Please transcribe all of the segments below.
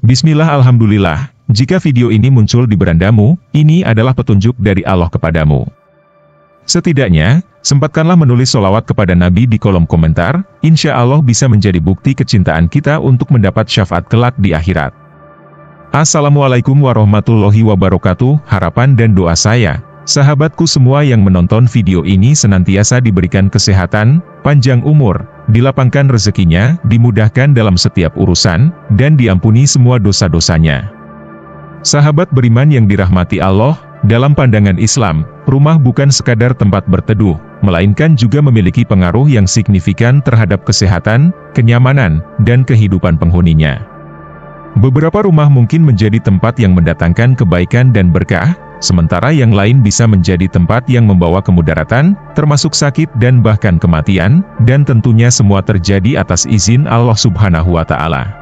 Bismillah, alhamdulillah, jika video ini muncul di berandamu, ini adalah petunjuk dari Allah kepadamu. Setidaknya, sempatkanlah menulis sholawat kepada Nabi di kolom komentar, insya Allah bisa menjadi bukti kecintaan kita untuk mendapat syafaat kelak di akhirat. Assalamualaikum warahmatullahi wabarakatuh, harapan dan doa saya, sahabatku semua yang menonton video ini senantiasa diberikan kesehatan, panjang umur, dilapangkan rezekinya, dimudahkan dalam setiap urusan, dan diampuni semua dosa-dosanya. Sahabat beriman yang dirahmati Allah, dalam pandangan Islam, rumah bukan sekadar tempat berteduh, melainkan juga memiliki pengaruh yang signifikan terhadap kesehatan, kenyamanan, dan kehidupan penghuninya. Beberapa rumah mungkin menjadi tempat yang mendatangkan kebaikan dan berkah, sementara yang lain bisa menjadi tempat yang membawa kemudaratan, termasuk sakit dan bahkan kematian, dan tentunya semua terjadi atas izin Allah Subhanahu wa Ta'ala.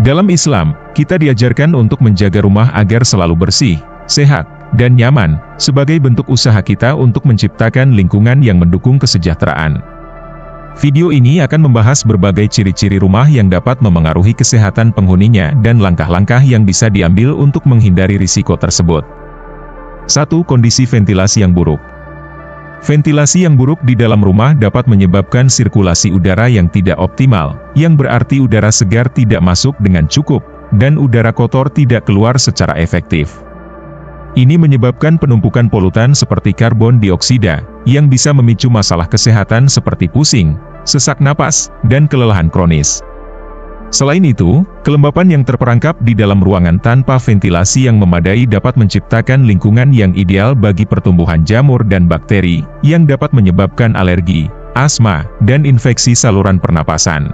Dalam Islam, kita diajarkan untuk menjaga rumah agar selalu bersih, sehat, dan nyaman, sebagai bentuk usaha kita untuk menciptakan lingkungan yang mendukung kesejahteraan. Video ini akan membahas berbagai ciri-ciri rumah yang dapat memengaruhi kesehatan penghuninya dan langkah-langkah yang bisa diambil untuk menghindari risiko tersebut. 1. Kondisi ventilasi yang buruk. Ventilasi yang buruk di dalam rumah dapat menyebabkan sirkulasi udara yang tidak optimal, yang berarti udara segar tidak masuk dengan cukup, dan udara kotor tidak keluar secara efektif. Ini menyebabkan penumpukan polutan seperti karbon dioksida, yang bisa memicu masalah kesehatan seperti pusing, sesak napas, dan kelelahan kronis. Selain itu, kelembapan yang terperangkap di dalam ruangan tanpa ventilasi yang memadai dapat menciptakan lingkungan yang ideal bagi pertumbuhan jamur dan bakteri, yang dapat menyebabkan alergi, asma, dan infeksi saluran pernapasan.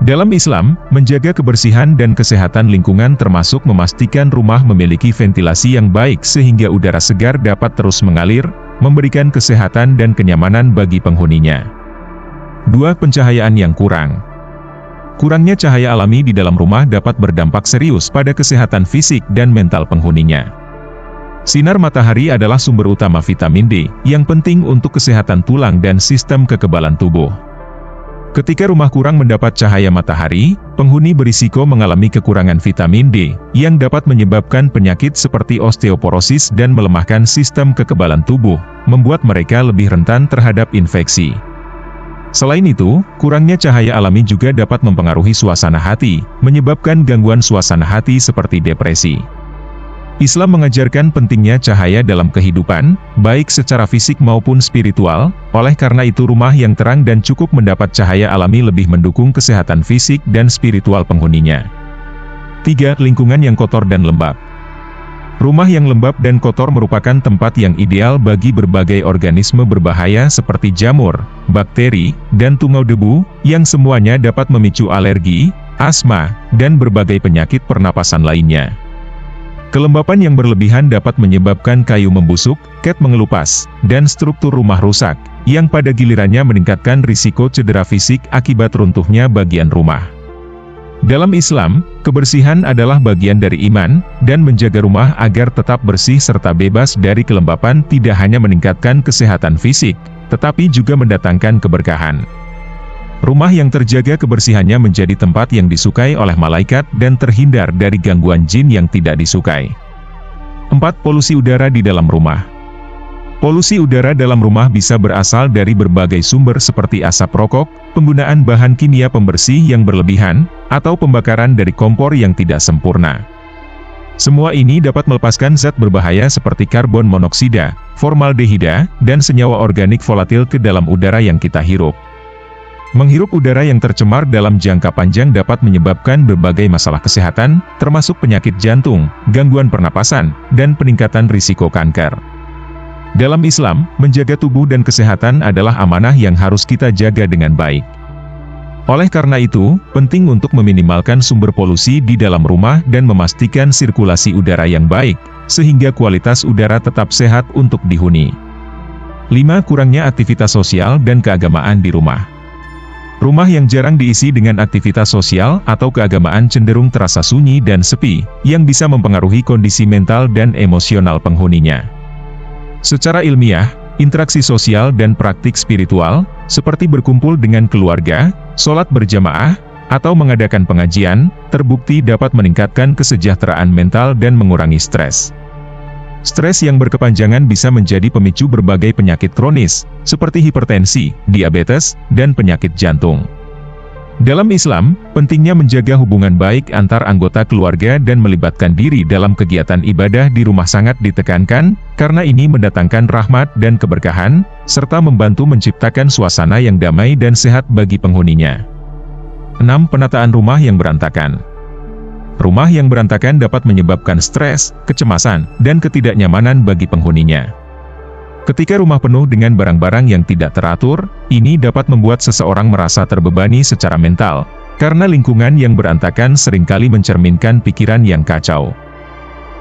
Dalam Islam, menjaga kebersihan dan kesehatan lingkungan termasuk memastikan rumah memiliki ventilasi yang baik sehingga udara segar dapat terus mengalir, memberikan kesehatan dan kenyamanan bagi penghuninya. 2. Pencahayaan yang kurang. Kurangnya cahaya alami di dalam rumah dapat berdampak serius pada kesehatan fisik dan mental penghuninya. Sinar matahari adalah sumber utama vitamin D, yang penting untuk kesehatan tulang dan sistem kekebalan tubuh. Ketika rumah kurang mendapat cahaya matahari, penghuni berisiko mengalami kekurangan vitamin D, yang dapat menyebabkan penyakit seperti osteoporosis dan melemahkan sistem kekebalan tubuh, membuat mereka lebih rentan terhadap infeksi. Selain itu, kurangnya cahaya alami juga dapat mempengaruhi suasana hati, menyebabkan gangguan suasana hati seperti depresi. Islam mengajarkan pentingnya cahaya dalam kehidupan, baik secara fisik maupun spiritual, oleh karena itu rumah yang terang dan cukup mendapat cahaya alami lebih mendukung kesehatan fisik dan spiritual penghuninya. 3. Lingkungan yang kotor dan lembab. Rumah yang lembab dan kotor merupakan tempat yang ideal bagi berbagai organisme berbahaya seperti jamur, bakteri, dan tungau debu, yang semuanya dapat memicu alergi, asma, dan berbagai penyakit pernapasan lainnya. Kelembapan yang berlebihan dapat menyebabkan kayu membusuk, cat mengelupas, dan struktur rumah rusak, yang pada gilirannya meningkatkan risiko cedera fisik akibat runtuhnya bagian rumah. Dalam Islam, kebersihan adalah bagian dari iman, dan menjaga rumah agar tetap bersih serta bebas dari kelembapan tidak hanya meningkatkan kesehatan fisik, tetapi juga mendatangkan keberkahan. Rumah yang terjaga kebersihannya menjadi tempat yang disukai oleh malaikat dan terhindar dari gangguan jin yang tidak disukai. 4. Polusi udara di dalam rumah. Polusi udara dalam rumah bisa berasal dari berbagai sumber seperti asap rokok, penggunaan bahan kimia pembersih yang berlebihan, atau pembakaran dari kompor yang tidak sempurna. Semua ini dapat melepaskan zat berbahaya seperti karbon monoksida, formaldehida, dan senyawa organik volatil ke dalam udara yang kita hirup. Menghirup udara yang tercemar dalam jangka panjang dapat menyebabkan berbagai masalah kesehatan, termasuk penyakit jantung, gangguan pernapasan, dan peningkatan risiko kanker. Dalam Islam, menjaga tubuh dan kesehatan adalah amanah yang harus kita jaga dengan baik. Oleh karena itu, penting untuk meminimalkan sumber polusi di dalam rumah dan memastikan sirkulasi udara yang baik, sehingga kualitas udara tetap sehat untuk dihuni. 5. Kurangnya aktivitas sosial dan keagamaan di rumah. Rumah yang jarang diisi dengan aktivitas sosial atau keagamaan cenderung terasa sunyi dan sepi, yang bisa mempengaruhi kondisi mental dan emosional penghuninya. Secara ilmiah, interaksi sosial dan praktik spiritual, seperti berkumpul dengan keluarga, sholat berjamaah, atau mengadakan pengajian, terbukti dapat meningkatkan kesejahteraan mental dan mengurangi stres. Stres yang berkepanjangan bisa menjadi pemicu berbagai penyakit kronis, seperti hipertensi, diabetes, dan penyakit jantung. Dalam Islam, pentingnya menjaga hubungan baik antar anggota keluarga dan melibatkan diri dalam kegiatan ibadah di rumah sangat ditekankan, karena ini mendatangkan rahmat dan keberkahan, serta membantu menciptakan suasana yang damai dan sehat bagi penghuninya. 6. Penataan rumah yang berantakan. Rumah yang berantakan dapat menyebabkan stres, kecemasan, dan ketidaknyamanan bagi penghuninya. Ketika rumah penuh dengan barang-barang yang tidak teratur, ini dapat membuat seseorang merasa terbebani secara mental, karena lingkungan yang berantakan seringkali mencerminkan pikiran yang kacau.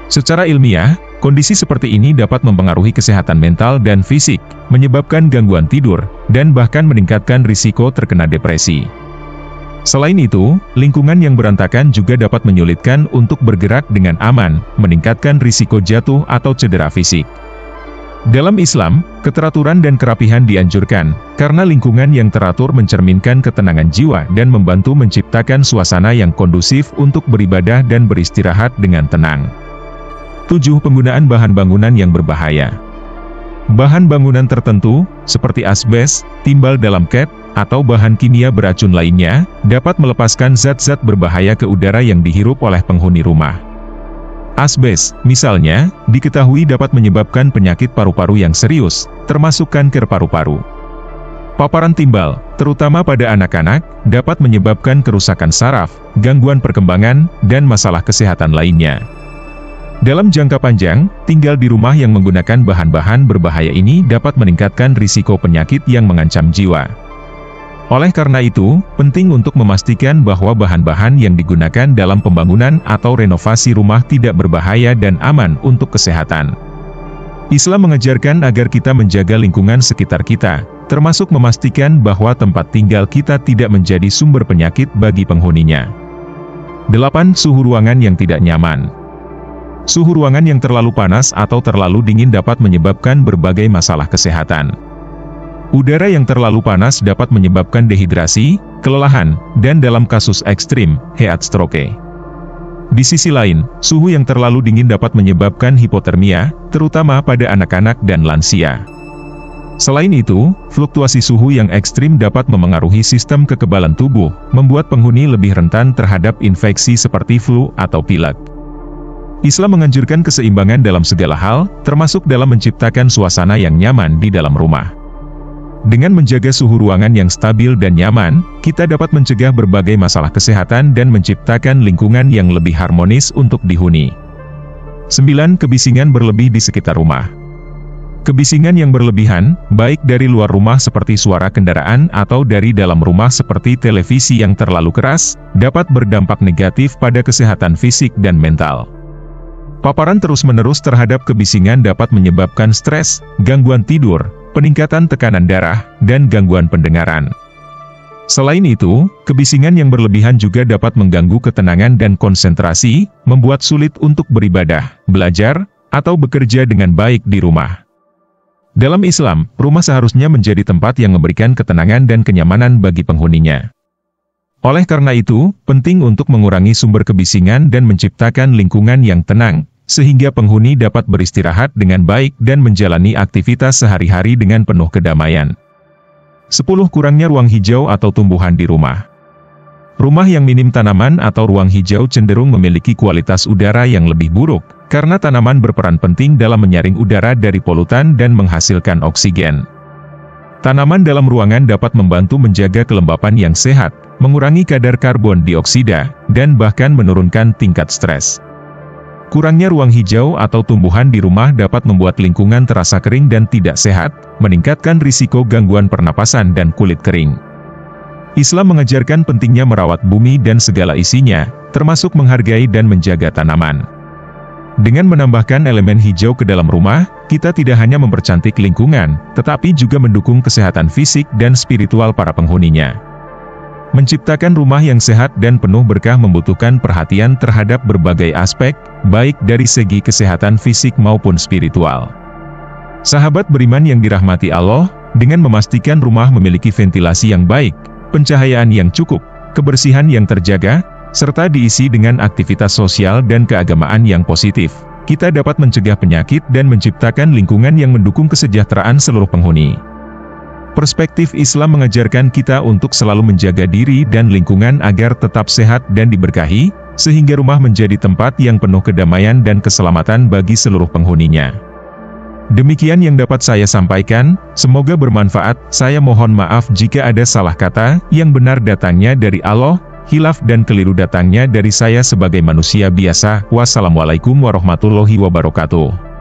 Secara ilmiah, kondisi seperti ini dapat mempengaruhi kesehatan mental dan fisik, menyebabkan gangguan tidur, dan bahkan meningkatkan risiko terkena depresi. Selain itu, lingkungan yang berantakan juga dapat menyulitkan untuk bergerak dengan aman, meningkatkan risiko jatuh atau cedera fisik. Dalam Islam, keteraturan dan kerapihan dianjurkan, karena lingkungan yang teratur mencerminkan ketenangan jiwa dan membantu menciptakan suasana yang kondusif untuk beribadah dan beristirahat dengan tenang. 7. Penggunaan bahan bangunan yang berbahaya. Bahan bangunan tertentu, seperti asbes, timbal dalam cat, atau bahan kimia beracun lainnya, dapat melepaskan zat-zat berbahaya ke udara yang dihirup oleh penghuni rumah. Asbes, misalnya, diketahui dapat menyebabkan penyakit paru-paru yang serius, termasuk kanker paru-paru. Paparan timbal, terutama pada anak-anak, dapat menyebabkan kerusakan saraf, gangguan perkembangan, dan masalah kesehatan lainnya. Dalam jangka panjang, tinggal di rumah yang menggunakan bahan-bahan berbahaya ini dapat meningkatkan risiko penyakit yang mengancam jiwa. Oleh karena itu, penting untuk memastikan bahwa bahan-bahan yang digunakan dalam pembangunan atau renovasi rumah tidak berbahaya dan aman untuk kesehatan. Islam mengajarkan agar kita menjaga lingkungan sekitar kita, termasuk memastikan bahwa tempat tinggal kita tidak menjadi sumber penyakit bagi penghuninya. 8. Suhu ruangan yang tidak nyaman. Suhu ruangan yang terlalu panas atau terlalu dingin dapat menyebabkan berbagai masalah kesehatan. Udara yang terlalu panas dapat menyebabkan dehidrasi, kelelahan, dan dalam kasus ekstrim, heat stroke. Di sisi lain, suhu yang terlalu dingin dapat menyebabkan hipotermia, terutama pada anak-anak dan lansia. Selain itu, fluktuasi suhu yang ekstrim dapat memengaruhi sistem kekebalan tubuh, membuat penghuni lebih rentan terhadap infeksi seperti flu atau pilek. Islam menganjurkan keseimbangan dalam segala hal, termasuk dalam menciptakan suasana yang nyaman di dalam rumah. Dengan menjaga suhu ruangan yang stabil dan nyaman, kita dapat mencegah berbagai masalah kesehatan dan menciptakan lingkungan yang lebih harmonis untuk dihuni. 9. Kebisingan berlebih di sekitar rumah. Kebisingan yang berlebihan, baik dari luar rumah seperti suara kendaraan atau dari dalam rumah seperti televisi yang terlalu keras, dapat berdampak negatif pada kesehatan fisik dan mental. Paparan terus-menerus terhadap kebisingan dapat menyebabkan stres, gangguan tidur, peningkatan tekanan darah, dan gangguan pendengaran. Selain itu, kebisingan yang berlebihan juga dapat mengganggu ketenangan dan konsentrasi, membuat sulit untuk beribadah, belajar, atau bekerja dengan baik di rumah. Dalam Islam, rumah seharusnya menjadi tempat yang memberikan ketenangan dan kenyamanan bagi penghuninya. Oleh karena itu, penting untuk mengurangi sumber kebisingan dan menciptakan lingkungan yang tenang, sehingga penghuni dapat beristirahat dengan baik dan menjalani aktivitas sehari-hari dengan penuh kedamaian. 10. Kurangnya ruang hijau atau tumbuhan di rumah. Rumah yang minim tanaman atau ruang hijau cenderung memiliki kualitas udara yang lebih buruk, karena tanaman berperan penting dalam menyaring udara dari polutan dan menghasilkan oksigen. Tanaman dalam ruangan dapat membantu menjaga kelembapan yang sehat, mengurangi kadar karbon dioksida, dan bahkan menurunkan tingkat stres. Kurangnya ruang hijau atau tumbuhan di rumah dapat membuat lingkungan terasa kering dan tidak sehat, meningkatkan risiko gangguan pernapasan dan kulit kering. Islam mengajarkan pentingnya merawat bumi dan segala isinya, termasuk menghargai dan menjaga tanaman. Dengan menambahkan elemen hijau ke dalam rumah, kita tidak hanya mempercantik lingkungan, tetapi juga mendukung kesehatan fisik dan spiritual para penghuninya. Menciptakan rumah yang sehat dan penuh berkah membutuhkan perhatian terhadap berbagai aspek, baik dari segi kesehatan fisik maupun spiritual. Sahabat beriman yang dirahmati Allah, dengan memastikan rumah memiliki ventilasi yang baik, pencahayaan yang cukup, kebersihan yang terjaga, serta diisi dengan aktivitas sosial dan keagamaan yang positif, kita dapat mencegah penyakit dan menciptakan lingkungan yang mendukung kesejahteraan seluruh penghuni. Perspektif Islam mengajarkan kita untuk selalu menjaga diri dan lingkungan agar tetap sehat dan diberkahi, sehingga rumah menjadi tempat yang penuh kedamaian dan keselamatan bagi seluruh penghuninya. Demikian yang dapat saya sampaikan, semoga bermanfaat. Saya mohon maaf jika ada salah kata, yang benar datangnya dari Allah, hilaf dan keliru datangnya dari saya sebagai manusia biasa. Wassalamualaikum warahmatullahi wabarakatuh.